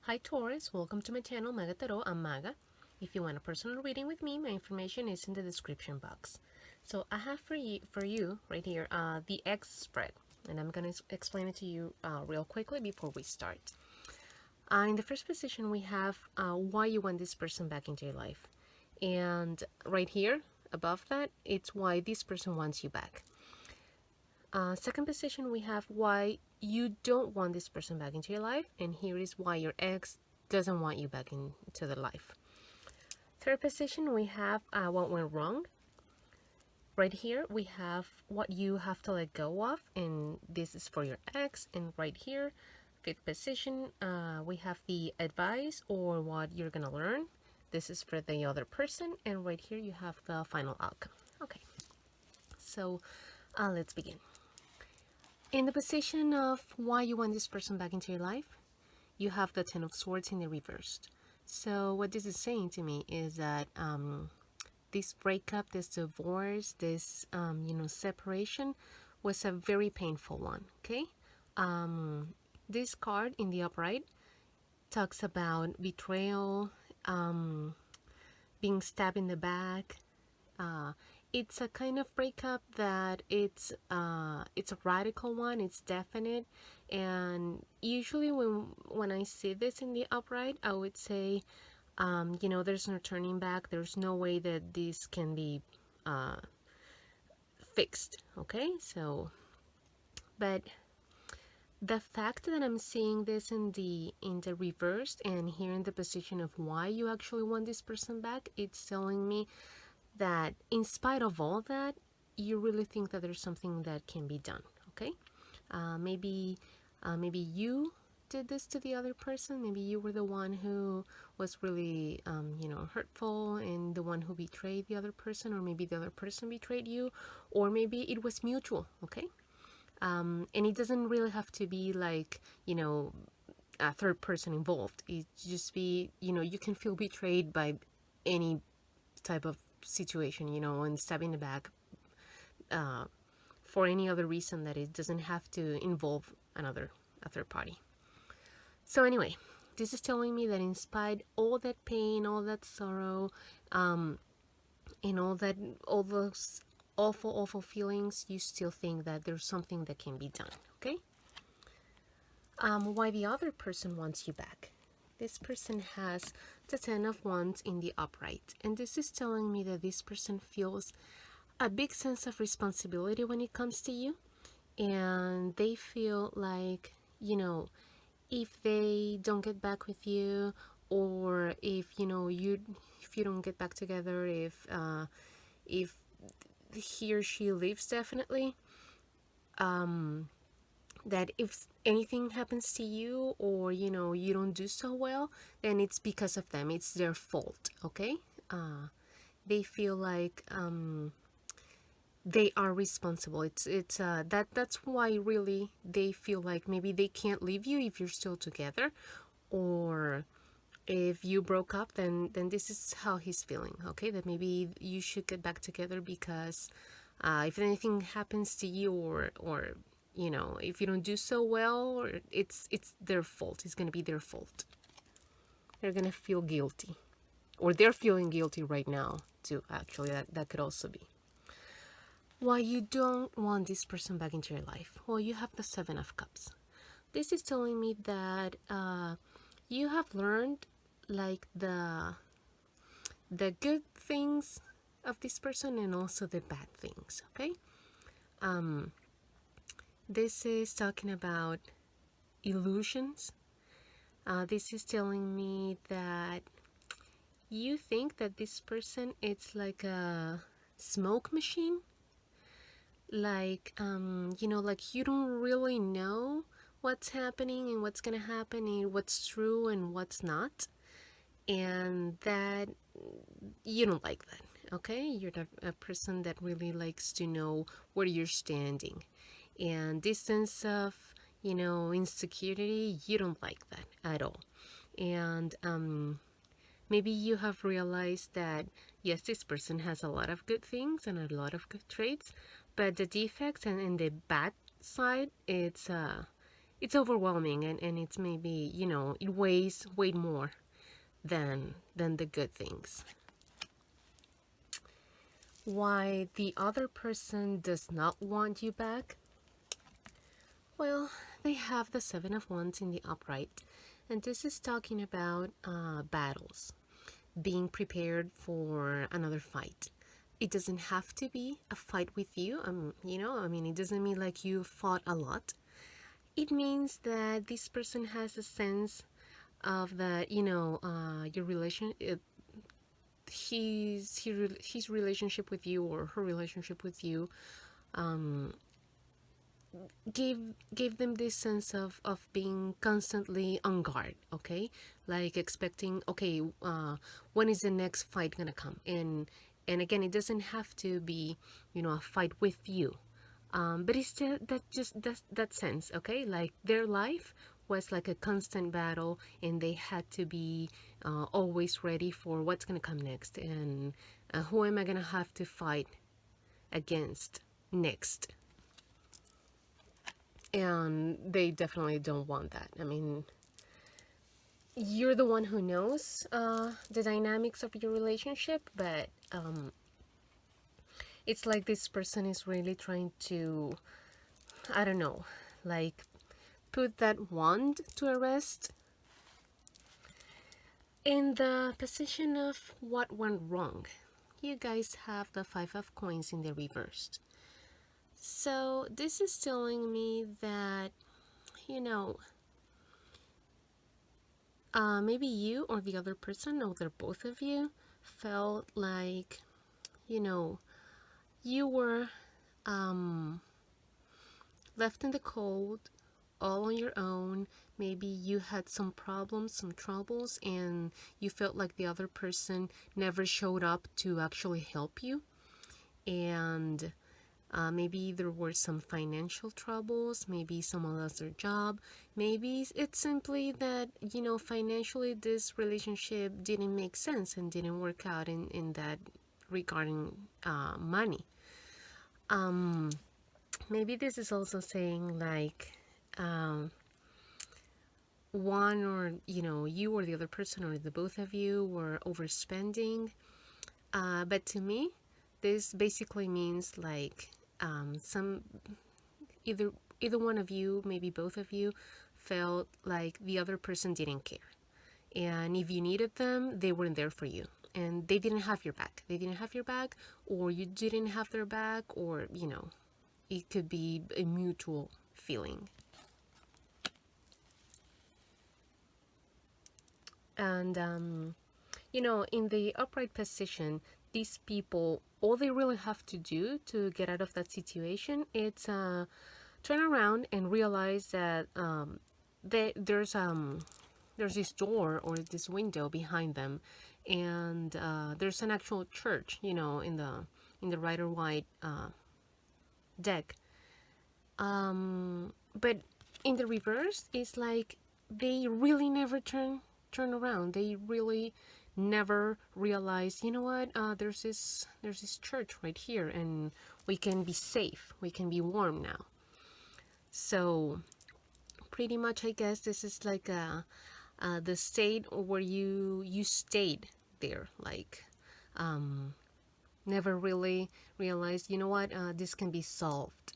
Hi Taurus, welcome to my channel Maga Tarot. I'm Maga. If you want a personal reading with me, my information is in the description box. So I have for you right here the X spread, and I'm going to explain it to you real quickly before we start. In the first position, we have why you want this person back into your life, and right here above that, it's why this person wants you back. Second position, we have why you don't want this person back into your life, and here is why your ex doesn't want you back into the life. Third position, we have what went wrong. Right here, we have what you have to let go of, and this is for your ex. And right here, fifth position, we have the advice or what you're gonna learn. This is for the other person, and right here you have the final outcome. Okay, so let's begin. In the position of why you want this person back into your life, you have the Ten of Swords in the reversed. So what this is saying to me is that this breakup, this divorce, this separation was a very painful one. Okay, this card in the upright talks about betrayal, being stabbed in the back. It's a kind of breakup that it's a radical one. It's definite, and usually when I see this in the upright, I would say, there's no turning back. There's no way that this can be fixed. Okay, so, but the fact that I'm seeing this in the reversed and here in the position of why you actually want this person back, it's telling me that in spite of all that, you really think that there's something that can be done. Okay, maybe you did this to the other person. Maybe you were the one who was really hurtful and the one who betrayed the other person, or maybe the other person betrayed you, or maybe it was mutual. Okay, and it doesn't really have to be like a third person involved. It just be you can feel betrayed by any type of situation, and stabbing the back for any other reason that it doesn't have to involve a third party. So anyway, this is telling me that in spite all that pain, all that sorrow, and all those awful feelings, you still think that there's something that can be done. Okay. Why the other person wants you back? This person has the Ten of Wands in the upright, and this is telling me that this person feels a big sense of responsibility when it comes to you, and they feel like if they don't get back with you, or if you don't get back together, if he or she leaves, definitely that if anything happens to you, or you don't do so well, then it's because of them. It's their fault. Okay, they feel like they are responsible. It's that's why really they feel like maybe they can't leave you if you're still together, or if you broke up, then this is how he's feeling. Okay, that maybe you should get back together, because if anything happens to you, or if you don't do so well, or it's their fault. It's going to be their fault. They're going to feel guilty, or they're feeling guilty right now too. Actually, that could also be why you don't want this person back into your life. Well, you have the Seven of Cups. This is telling me that you have learned like the good things of this person and also the bad things. Okay. This is talking about illusions. This is telling me that you think that this person it's like a smoke machine. Like, like you don't really know what's happening and what's gonna happen and what's true and what's not. And that you don't like that. Okay, you're not a person that really likes to know where you're standing. And this sense of insecurity, you don't like that at all. And maybe you have realized that yes, this person has a lot of good things and a lot of good traits, but the defects and the bad side, it's overwhelming, and it's maybe, you know, it weighs way more than the good things. Why the other person does not want you back? Well, they have the Seven of Wands in the upright, and this is talking about battles, being prepared for another fight. It doesn't have to be a fight with you. You know, I mean, it doesn't mean like you fought a lot. It means that this person has a sense of that, you know, your relation, his relationship with you or her relationship with you, gave them this sense of being constantly on guard, okay, like expecting, okay, when is the next fight gonna come? And again, it doesn't have to be, you know, a fight with you, but it's that sense, okay, like their life was like a constant battle, and they had to be always ready for what's gonna come next, and who am I gonna have to fight against next. And they definitely don't want that. I mean, you're the one who knows the dynamics of your relationship, but it's like this person is really trying to, I don't know, like put that wand to a rest. In the position of what went wrong, you guys have the Five of Coins in the reversed. So this is telling me that, you know, maybe you or the other person, or they're both of you, felt like, you know, you were left in the cold, all on your own. Maybe you had some problems, some troubles, and you felt like the other person never showed up to actually help you. And maybe there were some financial troubles, maybe someone lost their job, maybe it's simply that, you know, financially this relationship didn't make sense and didn't work out in that regarding money. Maybe this is also saying like one, or, you know, you or the other person or the both of you were overspending. But to me, this basically means like some either one of you, maybe both of you, felt like the other person didn't care, and if you needed them, they weren't there for you, and they didn't have your back. They didn't have your back, or you didn't have their back, or, you know, it could be a mutual feeling. And you know, in the upright position, these people, all they really have to do to get out of that situation, it's turn around and realize that there's this door or this window behind them, and there's an actual church, you know, in the Rider White deck. But in the reverse, it's like they really never turn around. They really never realize, you know what, there's this church right here, and we can be safe, we can be warm now. So pretty much, I guess this is like the state where you stayed there, like never really realized, you know what, this can be solved.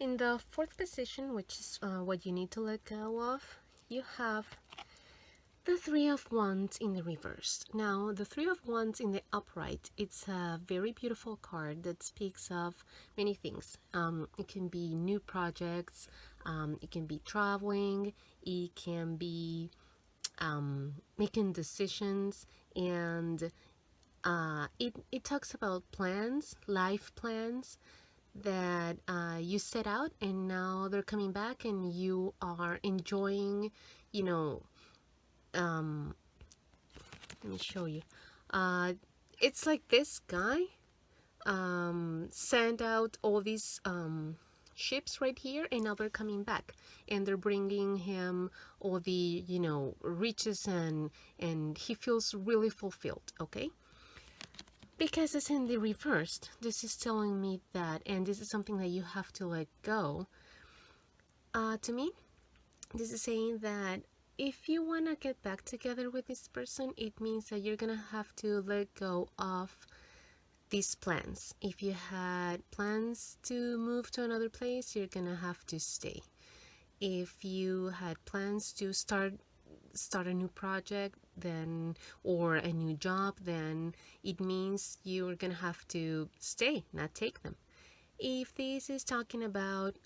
In the fourth position, which is what you need to let go of, you have the Three of Wands in the reverse. Now, the Three of Wands in the upright, it's a very beautiful card that speaks of many things. It can be new projects, it can be traveling, it can be making decisions, and it talks about plans, life plans, that you set out, and now they're coming back, and you are enjoying, you know, let me show you. It's like this guy sent out all these ships right here, and now they're coming back, and they're bringing him all the, you know, riches, and he feels really fulfilled, okay? Because it's in the reversed. This is telling me that, and this is something that you have to let go. To me, this is saying that if you want to get back together with this person, it means that you're going to have to let go of these plans. If you had plans to move to another place, you're going to have to stay. If you had plans to start a new project, then, or a new job, then it means you're gonna have to stay, not take them. If this is talking about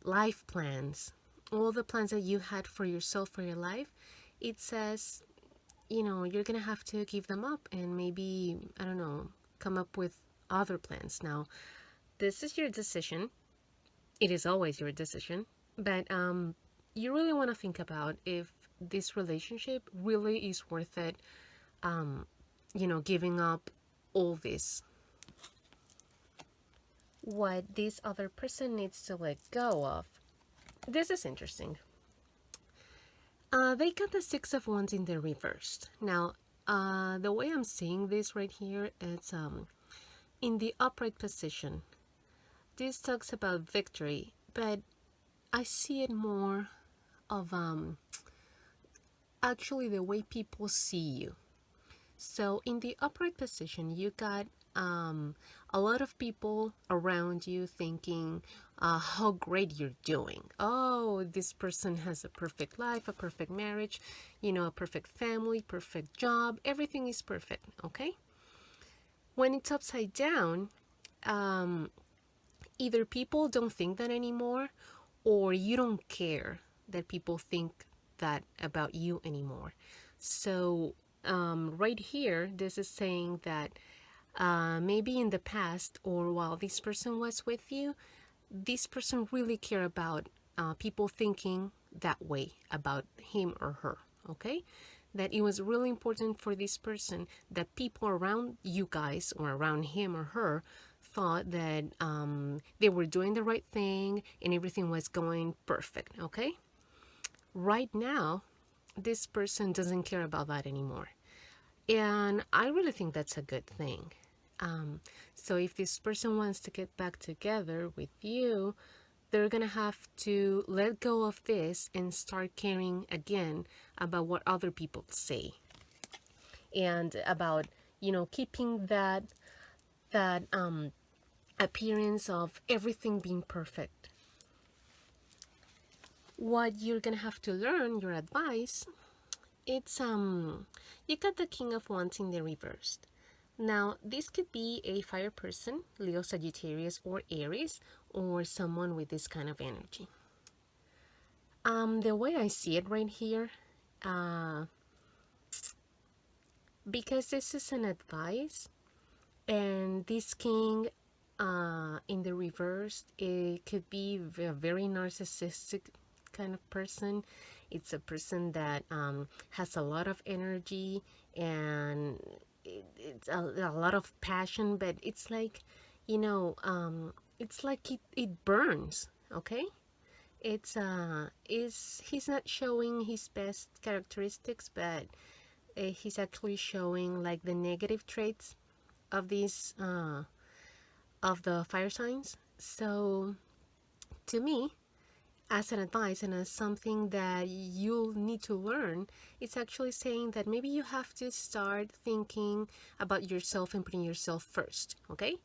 life plans, all the plans that you had for yourself, for your life, it says, you're gonna have to give them up and maybe, I don't know, come up with other plans. Now, this is your decision. It is always your decision, but you really want to think about if this relationship really is worth it, giving up all this. What this other person needs to let go of. This is interesting. They got the Six of Wands in the reversed. Now, the way I'm seeing this right here, it's in the upright position. This talks about victory, but I see it more of actually the way people see you. So in the upright position, you got a lot of people around you thinking how great you're doing. Oh, this person has a perfect life, a perfect marriage, a perfect family, perfect job. Everything is perfect, okay? When it's upside down, either people don't think that anymore, or you don't care that people think that about you anymore. So right here, this is saying that maybe in the past, or while this person was with you, this person really cared about people thinking that way about him or her, okay? That it was really important for this person that people around you guys, or around him or her, thought that they were doing the right thing and everything was going perfect, okay? Right now, this person doesn't care about that anymore. And I really think that's a good thing. So if this person wants to get back together with you, they're going to have to let go of this and start caring again about what other people say. And about, keeping that appearance of everything being perfect. What you're gonna have to learn, your advice, it's you got the King of Wands in the reversed. Now, this could be a fire person, Leo, Sagittarius, or Aries, or someone with this kind of energy. The way I see it right here, because this is an advice, and this King in the reverse, it could be a very narcissistic kind of person. It's a person that has a lot of energy, and it's a lot of passion, but it's like, it's like it burns, okay? He's not showing his best characteristics, but he's actually showing like the negative traits of these of the fire signs. So to me, as an advice and as something that you'll need to learn, it's actually saying that maybe you have to start thinking about yourself and putting yourself first, okay?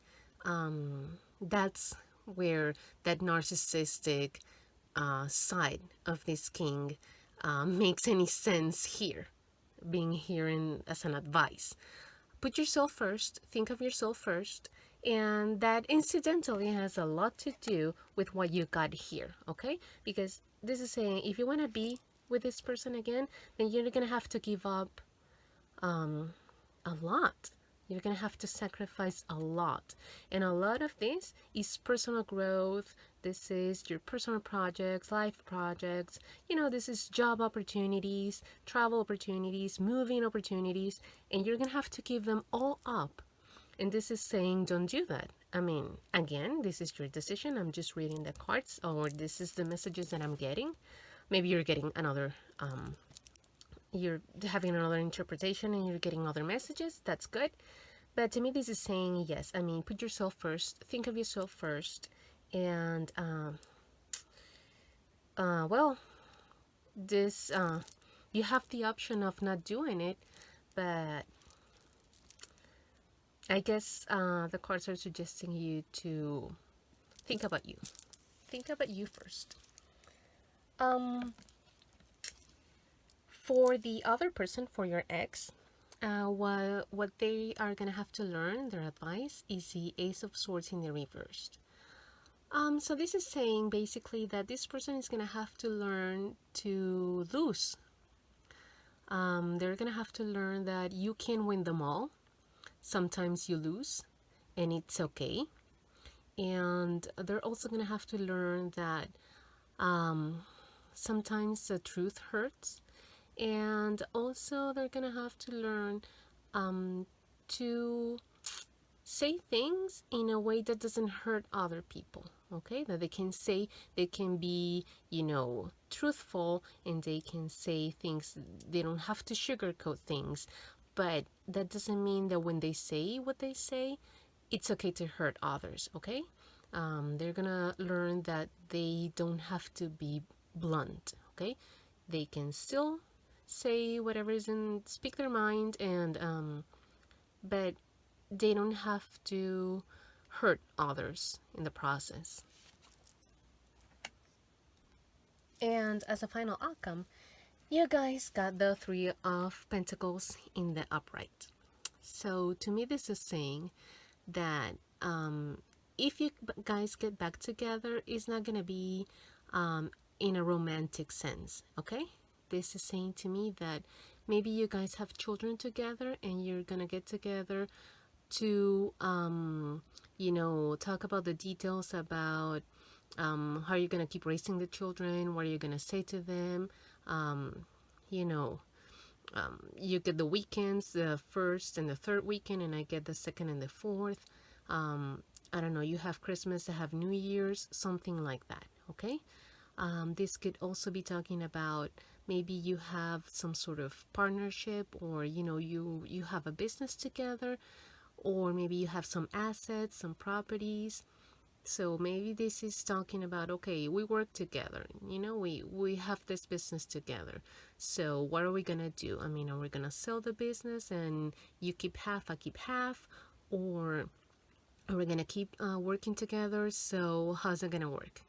That's where that narcissistic side of this king makes any sense here, being here as an advice. Put yourself first, think of yourself first, and that incidentally has a lot to do with what you got here, okay? Because this is saying if you want to be with this person again, then you're gonna have to give up a lot. You're gonna have to sacrifice a lot, and a lot of this is personal growth. This is your personal projects, life projects, this is job opportunities, travel opportunities, moving opportunities, and you're gonna have to give them all up. And this is saying don't do that. I mean, again, this is your decision. I'm just reading the cards, or this is the messages that I'm getting. Maybe you're getting another you're having another interpretation and you're getting other messages. That's good. But to me, this is saying yes. I mean, put yourself first. Think of yourself first, and well, this you have the option of not doing it, but I guess the cards are suggesting you to think about you. Think about you first. For the other person, for your ex, what they are gonna have to learn, their advice, is the Ace of Swords in the reversed. So this is saying basically that this person is gonna have to learn to lose. They're gonna have to learn that you can win them all. Sometimes you lose, and it's okay. And they're also gonna have to learn that sometimes the truth hurts, and also they're gonna have to learn to say things in a way that doesn't hurt other people. Okay, that they can say, they can be, truthful, and they can say things. They don't have to sugarcoat things, but that doesn't mean that when they say what they say, it's okay to hurt others. Okay, they're gonna learn that they don't have to be blunt. Okay, they can still say whatever is in, speak their mind, and but they don't have to hurt others in the process. And as a final outcome, you guys got the Three of Pentacles in the upright. So to me, this is saying that if you guys get back together, it's not gonna be in a romantic sense. Okay, this is saying to me that maybe you guys have children together and you're gonna get together to talk about the details about how you're gonna keep raising the children, what are you gonna say to them. You get the weekends, the first and the third weekend, and I get the second and the fourth. I don't know, you have Christmas, I have New Year's, something like that. Okay, this could also be talking about maybe you have some sort of partnership, or you have a business together, or maybe you have some assets, some properties. So maybe this is talking about, okay, we work together, we have this business together. So what are we gonna do? I mean, are we gonna sell the business and you keep half, I keep half, or are we gonna keep working together? So how's it gonna work?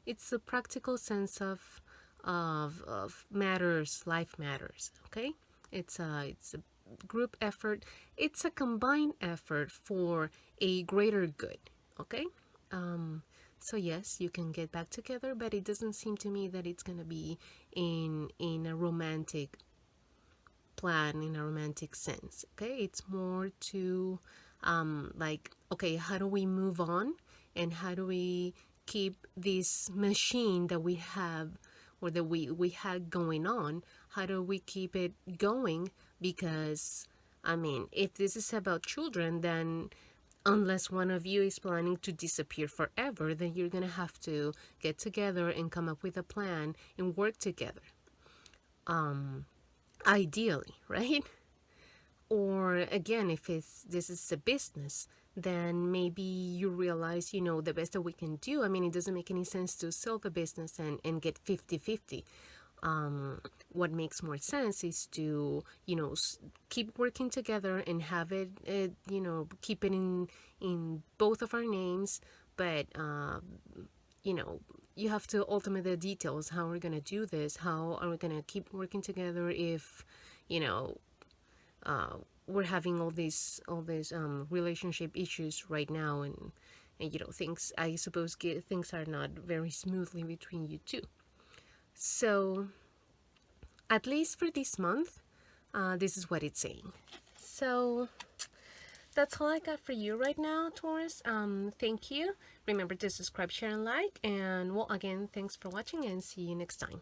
It's a practical sense of matters, life matters. Okay, it's a group effort. It's a combined effort for a greater good. Okay, so yes, you can get back together, but it doesn't seem to me that it's gonna be in a romantic plan, in a romantic sense. Okay, it's more to like, okay, how do we move on, and how do we keep this machine that we have, or that we had going on, how do we keep it going? Because I mean, if this is about children, then unless one of you is planning to disappear forever, then you're gonna have to get together and come up with a plan and work together, ideally, right? Or again, if this is a business, then maybe you realize, the best that we can do, I mean, it doesn't make any sense to sell the business and get 50-50. What makes more sense is to, keep working together and have it, keep it in both of our names. But, you have to ultimate the details. How are we going to do this? How are we going to keep working together if, we're having all these relationship issues right now, and things, I suppose, things are not very smoothly between you two. So at least for this month, this is what it's saying. So that's all I got for you right now, Taurus. Thank you. Remember to subscribe, share, and like. And well, again, thanks for watching, and see you next time.